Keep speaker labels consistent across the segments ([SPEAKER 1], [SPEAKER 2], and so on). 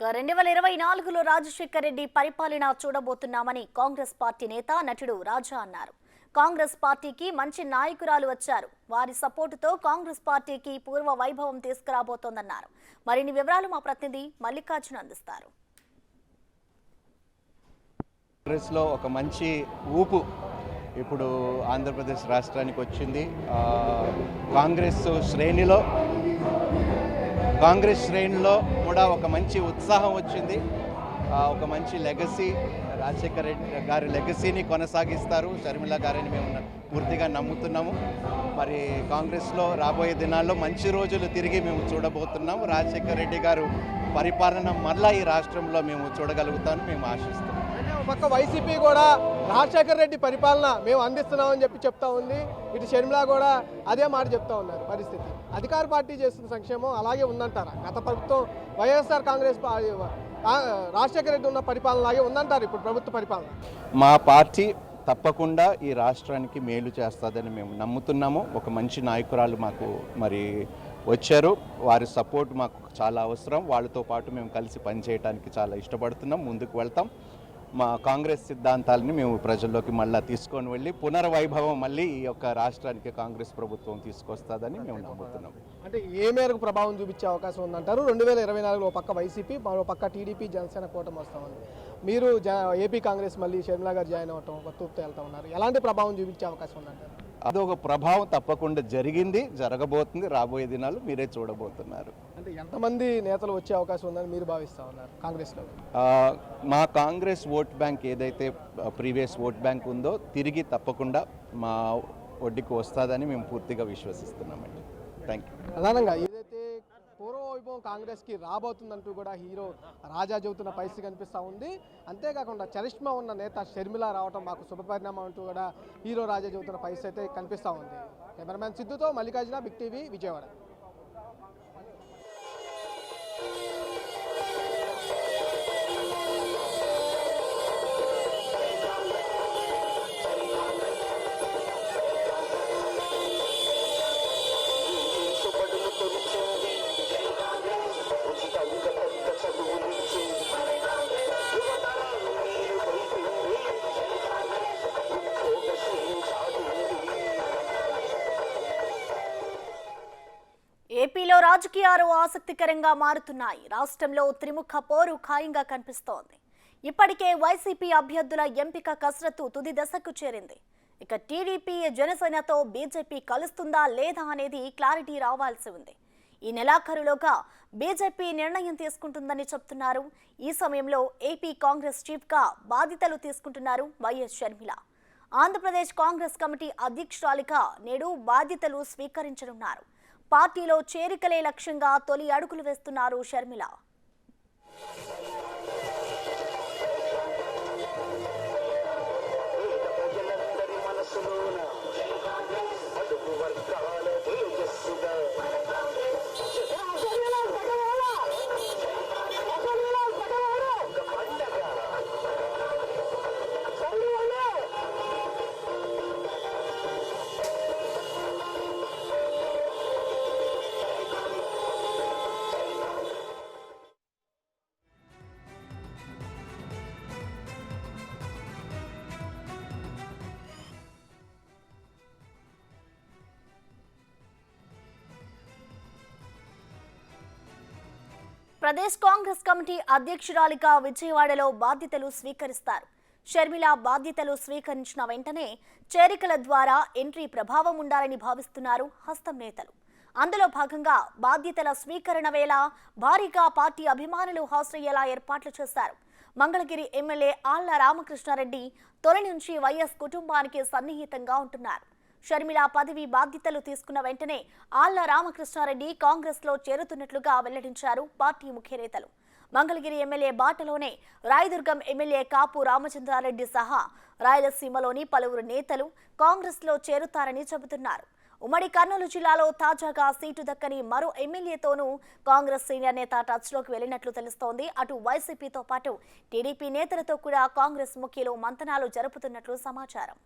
[SPEAKER 1] ఇక 2024లో రాజశేఖర్ రెడ్డి పరిపాలన చూడబోతున్నామని కాంగ్రెస్ పార్టీ నేత నటుడు రాజా అన్నారు. కాంగ్రెస్ పార్టీకి మంచి నాయకురాలు వచ్చారు. వారి సపోర్టుతో కాంగ్రెస్ పార్టీకి పూర్వ వైభవం తీసుకురాబోతోందన్నారు. మరిన్ని వివరాలు మా ప్రతినిధి మల్లికార్జున అందిస్తారు.
[SPEAKER 2] కాంగ్రెస్లో ఒక మంచి ఊపు ఇప్పుడు ఆంధ్రప్రదేశ్ రాష్ట్రానికి వచ్చింది. కాంగ్రెస్ శ్రేణిలో కూడా ఒక మంచి ఉత్సాహం వచ్చింది. ఒక మంచి లెగసీ, రాజశేఖర్ రెడ్డి గారి లెగసీని కొనసాగిస్తారు షర్మిల గారిని మేము పూర్తిగా నమ్ముతున్నాము. మరి కాంగ్రెస్లో రాబోయే దినాల్లో మంచి రోజులు తిరిగి మేము చూడబోతున్నాము. రాజశేఖర్ రెడ్డి గారు పరిపాలన మళ్ళా ఈ రాష్ట్రంలో మేము చూడగలుగుతామని మేము ఆశిస్తున్నాం.
[SPEAKER 3] పక్క వైసీపీ కూడా రాజశేఖర్ రెడ్డి పరిపాలన మేము అందిస్తున్నామని చెప్తా ఉంది. ఇటు షర్మిల కూడా అదే మాట చెప్తా ఉన్నారు. పరిస్థితి అధికార పార్టీ చేస్తున్న సంక్షేమం అలాగే ఉందంటారా? గత ప్రభుత్వం వైఎస్ఆర్ కాంగ్రెస్ రాజశేఖర్ రెడ్డి ఉన్న పరిపాలన లాగే ఉందంటారు ఇప్పుడు ప్రభుత్వ పరిపాలన?
[SPEAKER 2] మా పార్టీ తప్పకుండా ఈ రాష్ట్రానికి మేలు చేస్తుందని మేము నమ్ముతున్నాము. ఒక మంచి నాయకురాలు మాకు మరి వచ్చారు. వారి సపోర్ట్ మాకు చాలా అవసరం. వాళ్ళతో పాటు మేము కలిసి పనిచేయడానికి చాలా ఇష్టపడుతున్నాం. ముందుకు వెళ్తాం. మా కాంగ్రెస్ సిద్ధాంతాలని మేము ప్రజల్లోకి మళ్ళీ తీసుకొని వెళ్ళి పునర్వైభవం మళ్ళీ ఈ యొక్క రాష్ట్రానికి కాంగ్రెస్ ప్రభుత్వం తీసుకొస్తుందని మేము నమ్ముతున్నాం.
[SPEAKER 3] అంటే ఏ మేరకు ప్రభావం చూపించే అవకాశం ఉందంటారు? 2024లో పక్క వైసీపీ, మరో పక్క టీడీపీ జనసేన కూటమి వస్తామని, మీరు ఏపీ కాంగ్రెస్ మళ్ళీ షర్మిల గారు జాయిన్ అవ్వటం, కొత్తూరుతో వెళ్తా ఉన్నారు. ఎలాంటి ప్రభావం చూపించే అవకాశం ఉందంటారు?
[SPEAKER 2] అదొక ప్రభావం తప్పకుండా జరిగింది, జరగబోతుంది. రాబోయే దినాలు మీరే చూడబోతున్నారు.
[SPEAKER 3] అంటే ఎంతమంది నేతలు వచ్చే అవకాశం ఉందని మీరు భావిస్తూ ఉన్నారు కాంగ్రెస్లో?
[SPEAKER 2] మా కాంగ్రెస్ ఓట్ బ్యాంక్ ఏదైతే ప్రీవియస్ ఓట్ బ్యాంక్ ఉందో తిరిగి తప్పకుండా మా ఒడ్డుకు వస్తుందని మేము పూర్తిగా విశ్వసిస్తున్నామండి. Thank you.
[SPEAKER 3] ప్రధానంగా ఏదైతే పూర్వ వైభవం కాంగ్రెస్కి రాబోతుందంటూ కూడా హీరో రాజా చెబుతున్న పరిస్థితి కనిపిస్తూ ఉంది. అంతేకాకుండా చరిష్మా ఉన్న నేత షర్మిల రావడం మాకు శుభపరిణామం అంటూ కూడా హీరో రాజా చెబుతున్న పరిస్థితి అయితే కనిపిస్తూ ఉంది. కెమెరామ్యాన్ సిద్ధుతో మల్లికార్జున, బిగ్ టీవీ, విజయవాడ.
[SPEAKER 1] ఏపీలో రాజకీయాలు ఆసక్తికరంగా మారుతున్నాయి. రాష్ట్రంలో త్రిముఖ పోరు ఖాయంగా కనిపిస్తోంది. ఇప్పటికే వైసీపీ అభ్యర్థుల ఎంపిక కసరత్తు తుది దశకు చేరింది. ఇక టీడీపీ, జనసేనతో బీజేపీ కలుస్తుందా లేదా అనేది క్లారిటీ రావాల్సి ఉంది. ఈ నెలాఖరులోగా బీజేపీ నిర్ణయం తీసుకుంటుందని చెప్తున్నారు. ఈ సమయంలో ఏపీ కాంగ్రెస్ చీఫ్గా బాధ్యతలు తీసుకుంటున్నారు వైఎస్ షర్మిల. ఆంధ్రప్రదేశ్ కాంగ్రెస్ కమిటీ అధ్యక్షురాలిగా నేడు బాధ్యతలు స్వీకరించనున్నారు. పార్టీలో చేరికలే లక్ష్యంగా తొలి అడుగులు వేస్తున్నారు షర్మిల. ప్రదేశ్ కాంగ్రెస్ కమిటీ అధ్యక్షురాలిగా విజయవాడలో బాధ్యతలు స్వీకరిస్తారు. షర్మిల బాధ్యతలు స్వీకరించిన వెంటనే చేరికల ద్వారా ఎంట్రీ ప్రభావం ఉండాలని భావిస్తున్నారు హస్తం నేతలు. అందులో భాగంగా బాధ్యతల స్వీకరణ వేళ భారీగా పార్టీ అభిమానులు హాజరయ్యేలా ఏర్పాట్లు చేశారు. మంగళగిరి ఎమ్మెల్యే ఆళ్ల రామకృష్ణారెడ్డి తొలి నుంచి వైఎస్ కుటుంబానికి సన్నిహితంగా ఉంటున్నారు. షర్మిల పదవి బాధ్యతలు తీసుకున్న వెంటనే ఆళ్ల రామకృష్ణారెడ్డి కాంగ్రెస్ లో చేరుతున్నట్లుగా వెల్లడించారు పార్టీ ముఖ్య నేతలు. మంగళగిరి ఎమ్మెల్యే బాటలోనే రాయదుర్గం ఎమ్మెల్యే కాపు రామచంద్రారెడ్డి సహా రాయలసీమలోని పలువురు నేతలు కాంగ్రెస్ లో చేరుతారని చెబుతున్నారు. ఉమ్మడి కర్నూలు జిల్లాలో తాజాగా సీటు దక్కని మరో ఎమ్మెల్యేతోనూ కాంగ్రెస్ సీనియర్ నేత టచ్ లోకి వెళ్లినట్లు తెలుస్తోంది. అటు వైసీపీతో పాటు టీడీపీ నేతలతో కూడా కాంగ్రెస్ ముఖ్యులు మంతనాలు జరుపుతున్నట్లు సమాచారం.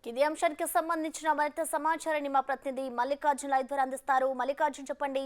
[SPEAKER 1] ఇదే అంశానికి సంబంధించిన మరింత సమాచారాన్ని మా ప్రతినిధి మల్లికార్జున లైవ్ ద్వారా అందిస్తారు. మల్లికార్జున్ చెప్పండి,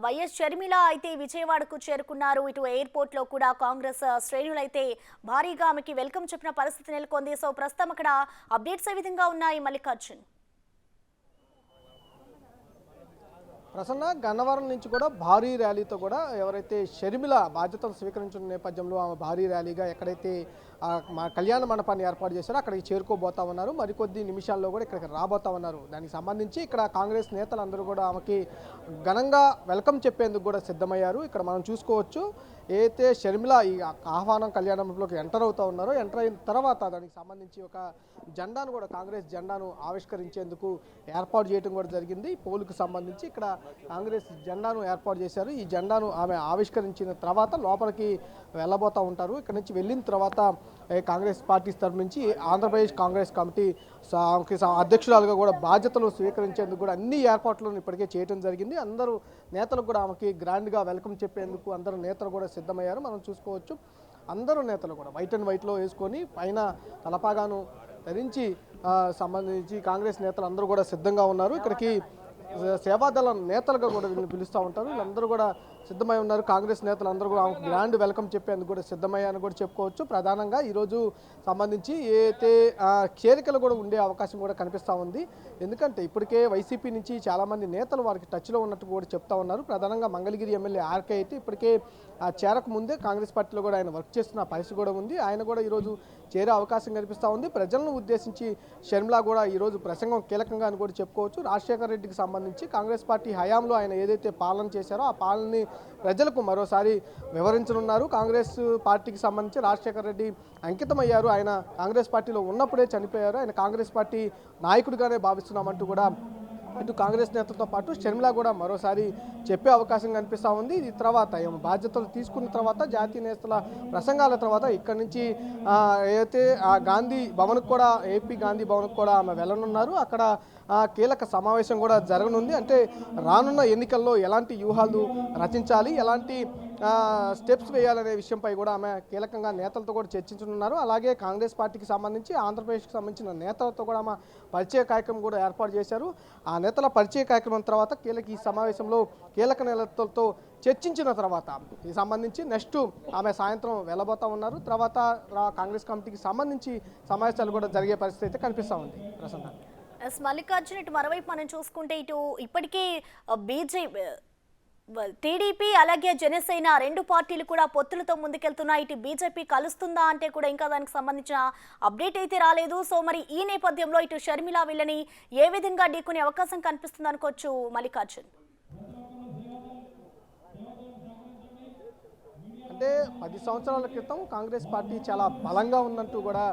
[SPEAKER 1] వైఎస్ షర్మిల అయితే విజయవాడకు చేరుకున్నారు. ఇటు ఎయిర్పోర్ట్ లో కూడా కాంగ్రెస్ శ్రేణులు అయితే భారీగా ఆమెకి వెల్కమ్ చెప్పిన పరిస్థితి నెలకొంది. సో ప్రస్తుతం అక్కడ అప్డేట్స్ ఏ విధంగా ఉన్నాయి మల్లికార్జున్?
[SPEAKER 3] ప్రసన్న గన్నవరం నుంచి కూడా భారీ ర్యాలీతో కూడా ఎవరైతే షర్మిల బాధ్యతలు స్వీకరించిన నేపథ్యంలో ఆమె భారీ ర్యాలీగా ఎక్కడైతే మా కళ్యాణ మండపాన్ని ఏర్పాటు చేశారో అక్కడికి చేరుకోబోతా ఉన్నారు. మరికొద్ది నిమిషాల్లో కూడా ఇక్కడికి రాబోతా ఉన్నారు. దానికి సంబంధించి ఇక్కడ కాంగ్రెస్ నేతలందరూ కూడా ఆమెకి ఘనంగా వెల్కమ్ చెప్పేందుకు కూడా సిద్ధమయ్యారు. ఇక్కడ మనం చూసుకోవచ్చు, ఏదైతే షర్మిల ఈ ఆహ్వానం కళ్యాణ మండపంలోకి ఎంటర్ అవుతా ఉన్నారో, ఎంటర్ అయిన తర్వాత దానికి సంబంధించి ఒక జెండాను కూడా కాంగ్రెస్ జెండాను ఆవిష్కరించేందుకు ఏర్పాటు చేయడం కూడా జరిగింది. పోలుకు సంబంధించి ఇక్కడ కాంగ్రెస్ జెండాను ఏర్పాటు చేశారు. ఈ జెండాను ఆమె ఆవిష్కరించిన తర్వాత లోపలికి వెళ్ళబోతూ ఉంటారు. ఇక్కడ నుంచి వెళ్ళిన తర్వాత కాంగ్రెస్ పార్టీ తరఫు నుంచి ఆంధ్రప్రదేశ్ కాంగ్రెస్ కమిటీ అధ్యక్షురాలుగా కూడా బాధ్యతలు స్వీకరించేందుకు కూడా అన్ని ఏర్పాట్లను ఇప్పటికే చేయడం జరిగింది. అందరూ నేతలు కూడా ఆమెకి గ్రాండ్గా వెల్కమ్ చెప్పేందుకు అందరూ నేతలు కూడా సిద్ధమయ్యారు. మనం చూసుకోవచ్చు, అందరూ నేతలు కూడా వైట్ అండ్ వైట్లో వేసుకొని పైన తలపాగాను ధరించి సంబంధించి కాంగ్రెస్ నేతలు అందరూ కూడా సిద్ధంగా ఉన్నారు. ఇక్కడికి సేవాదళ నేతలుగా కూడా వీళ్ళని పిలుస్తూ ఉంటారు. వీళ్ళందరూ కూడా సిద్ధమై ఉన్నారు. కాంగ్రెస్ నేతలు అందరూ కూడా గ్రాండ్ వెల్కమ్ చెప్పేందుకు కూడా సిద్ధమయ్యారని కూడా చెప్పుకోవచ్చు. ప్రధానంగా ఈరోజు సంబంధించి ఏదైతే చేరికలు కూడా ఉండే అవకాశం కూడా కనిపిస్తూ ఉంది. ఎందుకంటే ఇప్పటికే వైసీపీ నుంచి చాలామంది నేతలు వారికి టచ్లో ఉన్నట్టు కూడా చెప్తా ఉన్నారు. ప్రధానంగా మంగళగిరి ఎమ్మెల్యే ఆర్కే అయితే ఇప్పటికే చేరక ముందే కాంగ్రెస్ పార్టీలో కూడా ఆయన వర్క్ చేస్తున్న పరిస్థితి కూడా ఉంది. ఆయన కూడా ఈరోజు చేరే అవకాశం కనిపిస్తూ ఉంది. ప్రజలను ఉద్దేశించి షర్మిల కూడా ఈరోజు ప్రసంగం కీలకంగా అని కూడా చెప్పుకోవచ్చు. రాజశేఖర రెడ్డికి సంబంధించి కాంగ్రెస్ పార్టీ హయాంలో ఆయన ఏదైతే పాలన చేశారో ఆ పాలనని ప్రజలకు మరోసారి వివరించనున్నారు. కాంగ్రెస్ పార్టీకి సంబంధించి రాజశేఖర రెడ్డి అంకితమయ్యారు. ఆయన కాంగ్రెస్ పార్టీలో ఉన్నప్పుడే చనిపోయారు. ఆయన కాంగ్రెస్ పార్టీ నాయకుడిగానే భావిస్తున్నామంటూ కూడా ఇటు కాంగ్రెస్ నేతలతో పాటు షర్మిల కూడా మరోసారి చెప్పే అవకాశం కనిపిస్తూ ఉంది. ఇది తర్వాత బాధ్యతలు తీసుకున్న తర్వాత జాతీయ నేతల ప్రసంగాల తర్వాత ఇక్కడి నుంచి ఏదైతే గాంధీ భవన్కు కూడా ఏపీ గాంధీ భవన్కు కూడా ఆమె వెళ్ళనున్నారు. అక్కడ కీలక సమావేశం కూడా జరగనుంది. అంటే రానున్న ఎన్నికల్లో ఎలాంటి వ్యూహాలు రచించాలి, ఎలాంటి స్టెప్స్ వేయాలనే విషయంపై కూడా ఆమె కీలకంగా నేతలతో కూడా చర్చించనున్నారు. అలాగే కాంగ్రెస్ పార్టీకి సంబంధించి ఆంధ్రప్రదేశ్కి సంబంధించిన నేతలతో కూడా ఆమె పరిచయ కార్యక్రమం కూడా ఏర్పాటు చేశారు. ఆ నేతల పరిచయ కార్యక్రమం తర్వాత ఈ సమావేశంలో కీలక నేతలతో చర్చించిన తర్వాత ఈ సంబంధించి నెక్స్ట్ ఆమె సాయంత్రం వెళ్ళబోతా ఉన్నారు. తర్వాత కాంగ్రెస్ కమిటీకి సంబంధించి సమావేశాలు కూడా జరిగే పరిస్థితి అయితే కనిపిస్తూ ఉంది. ప్రసన్న
[SPEAKER 1] మల్లికార్జున్, ఇటు మరోవైపు మనం చూసుకుంటే ఇటు ఇప్పటికే టీడీపీ అలాగే జనసేన రెండు పార్టీలు కూడా పొత్తులతో ముందుకెళ్తున్నాయి. ఇటు బీజేపీ కలుస్తుందా అంటే కూడా ఇంకా దానికి సంబంధించిన అప్డేట్ అయితే రాలేదు. సో మరి ఈ నేపథ్యంలో ఇటు షర్మిల వీళ్ళని ఏ విధంగా ఢీకొనే అవకాశం కనిపిస్తుంది అనుకోవచ్చు మల్లికార్జున్?
[SPEAKER 3] అంటే 10 సంవత్సరాల క్రితం కాంగ్రెస్ పార్టీ చాలా బలంగా ఉందంటూ కూడా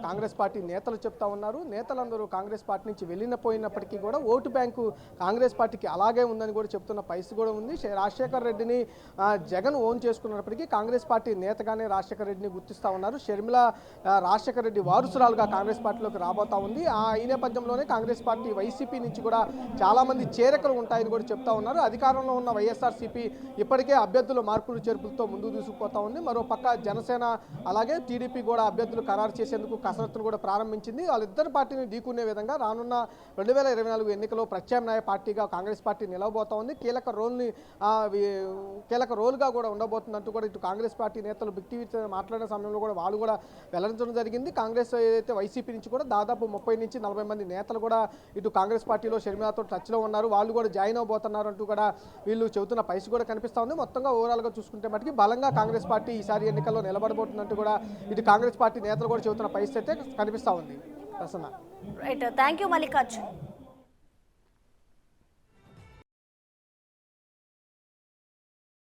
[SPEAKER 3] కాంగ్రెస్ పార్టీ నేతలు చెప్తా ఉన్నారు. నేతలందరూ కాంగ్రెస్ పార్టీ నుంచి వెళ్ళిపోయినప్పటికీ కూడా ఓటు బ్యాంకు కాంగ్రెస్ పార్టీకి అలాగే ఉందని కూడా చెప్తున్న పరిస్థితి కూడా ఉంది. రాజశేఖర రెడ్డిని జగన్ ఓన్ చేసుకున్నప్పటికీ కాంగ్రెస్ పార్టీ నేతగానే రాజశేఖర రెడ్డిని గుర్తిస్తూ ఉన్నారు. షర్మిల రాజశేఖర రెడ్డి వారసురాలుగా కాంగ్రెస్ పార్టీలోకి రాబోతా ఉంది. ఈ నేపథ్యంలోనే కాంగ్రెస్ పార్టీ వైసీపీ నుంచి కూడా చాలామంది చేరికలు ఉంటాయని కూడా చెప్తా ఉన్నారు. అధికారంలో ఉన్న వైఎస్ఆర్సీపీ ఇప్పటికే అభ్యర్థుల మార్పులు చేర్పులతో ముందుకు తీసుకుపోతా ఉంది. మరో పక్క జనసేన అలాగే టీడీపీ కూడా అభ్యర్థులు ఖరారు చేసేందుకు కసరత్తును కూడా ప్రారంభించింది. వాళ్ళిద్దరు పార్టీని ఢీకునే విధంగా రానున్న 2024 ఎన్నికల్లో ప్రత్యామ్నాయ పార్టీగా కాంగ్రెస్ పార్టీ నిలవబోతా ఉంది. కీలక రోల్గా కూడా ఉండబోతుందంటూ కూడా ఇటు కాంగ్రెస్ పార్టీ నేతలు బిగ్ టీవీ మాట్లాడిన సమయంలో కూడా వాళ్ళు కూడా వెల్లడించడం జరిగింది. కాంగ్రెస్ ఏదైతే వైసీపీ నుంచి కూడా దాదాపు 30 నుంచి 40 మంది నేతలు కూడా ఇటు కాంగ్రెస్ పార్టీలో షర్మిలతో టచ్లో ఉన్నారు. వాళ్ళు కూడా జాయిన్ అవబోతున్నారు అంటూ కూడా వీళ్ళు చెబుతున్న పరిస్థితి కూడా కనిపిస్తూ ఉంది. మొత్తంగా ఓవరాల్గా చూసుకుంటే మటుకి బలంగా కాంగ్రెస్ పార్టీ ఈసారి ఎన్నికల్లో నిలబడబోతున్నట్టు కూడా ఇటు కాంగ్రెస్ పార్టీ నేతలు కూడా చెబుతున్న పరిస్థితి అయితే కనిపిస్తూ ఉంది. Prasanna,
[SPEAKER 1] right, thank you Mallikarjun.